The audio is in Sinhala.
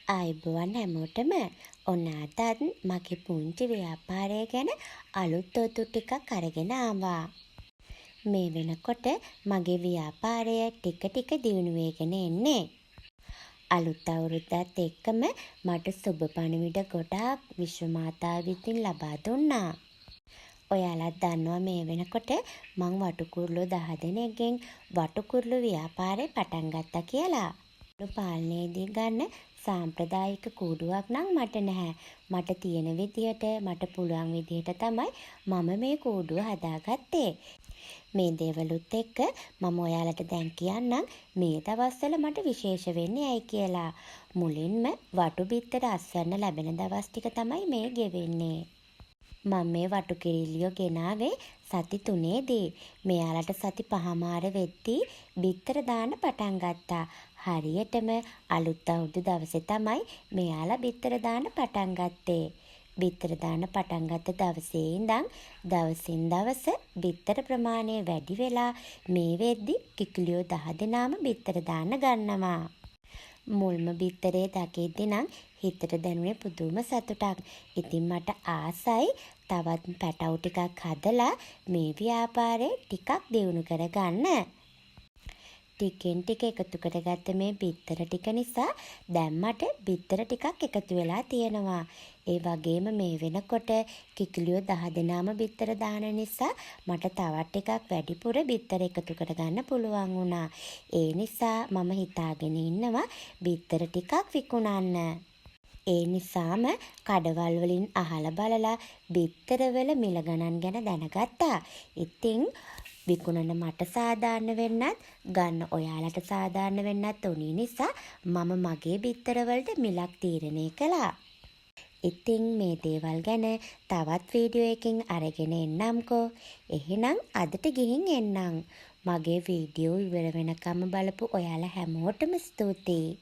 ආයුබෝවන් හැමෝටම. ඔන්න අදත් මගේ පුංචි ව්‍යාපාරය ගැන අලුත් තොරතුරු ටිකක් අරගෙන ආවා. මේ වෙනකොට මගේ ව්‍යාපාරය ටික ටික දියුණු වෙගෙන එන්නේ. අලුත් අවුරුද්දත් එක්කම මට සුබ පණිවිඩ ගොඩාක් විශ්ව මාතාව විසින් ලබා දුන්නා. ඔයාලත් දන්නවා මේ වෙනකොට මං වටුකුරුළු 10 දෙනෙක්ගෙන් වටුකුරුළු ව්‍යාපාරේ පටන් ගත්තා කියලා. පාලනයේදී ගන්න සාම්ප්‍රදායික කූඩුවක් නම් මට නැහැ. මට තියෙන විදියට මට පුළුවන් විදියට තමයි මම මේ කූඩුව හදාගත්තේ. මේ දේවලුත් එක්ක මම ඔයාලට දැන් කියන්නම් මේ දවස්වල මට විශේෂ වෙන්නේ ඇයි කියලා. මුලින්ම වටු බිත්තර අස්වැන්න ලැබෙන දවස් ටික තමයි මේ ගෙවෙන්නේ. මම මේ වටු කිරිල්ලියෝ ගෙනාවේ සති 3ේදී. මෙයාලට සති 5මාර වෙද්දී බිත්තර දාන්න පටන් ගත්තා. හරියටම අලුත් අවුරුදු දවසේ තමයි මෙයාලා බිත්තර දාන්න පටන් ගත්තේ. බිත්තර දාන්න පටන් ගත්ත දවසේ ඉඳන් දවසින් දවස බිත්තර ප්‍රමාණය වැඩි වෙලා මේ වෙද්දි කිකිලියෝ 10 දෙනාම බිත්තර දාන්න ගන්නවා. මුල්ම බිත්තරේ දකිද්දි නම් හිතට දැනුනේ පුදුම සතුටක්. ඉතින් මට ආසයි තවත් පැටවු ටිකක් හදලා මේ ව්‍යාපාරේ ටිකක් දියුණු කරගන්න. ටිකෙන් ටික එකතු කරගත්ත මේ බිත්තර ටික නිසා දැන් මට බිත්තර ටිකක් එකතු වෙලා තියෙනවා. ඒ වගේම මේ වෙනකොට කිකිලියෝ 10 දෙනාම බිත්තර දාන නිසා මට තවත් ටිකක් වැඩිපුර බිත්තර එකතු කරගන්න පුළුවන් වුණා. ඒ නිසා මම හිතාගෙන ඉන්නවා බිත්තර ටිකක් විකුණන්න. ඒ නිසාම කඩවල් වලින් අහලා බලලා බිත්තරවල මිල ගණන් ගැන දැනගත්තා. ඉතින් විකුණන මට සාධාරණ වෙන්නත් ගන්න ඔයාලට සාධාරණ වෙන්නත් උනේ නිසා මම මගේ බිත්තරවලට මිලක් තීරණය කළා. ඉතින් මේ දේවල් ගැන තවත් වීඩියෝ එකකින් අරගෙන එන්නම්කෝ. එහෙනම් අදට ගිහින් එන්නම්. මගේ වීඩියෝ ඉවර වෙනකම් බලපු ඔයාලා හැමෝටම ස්තුතියි.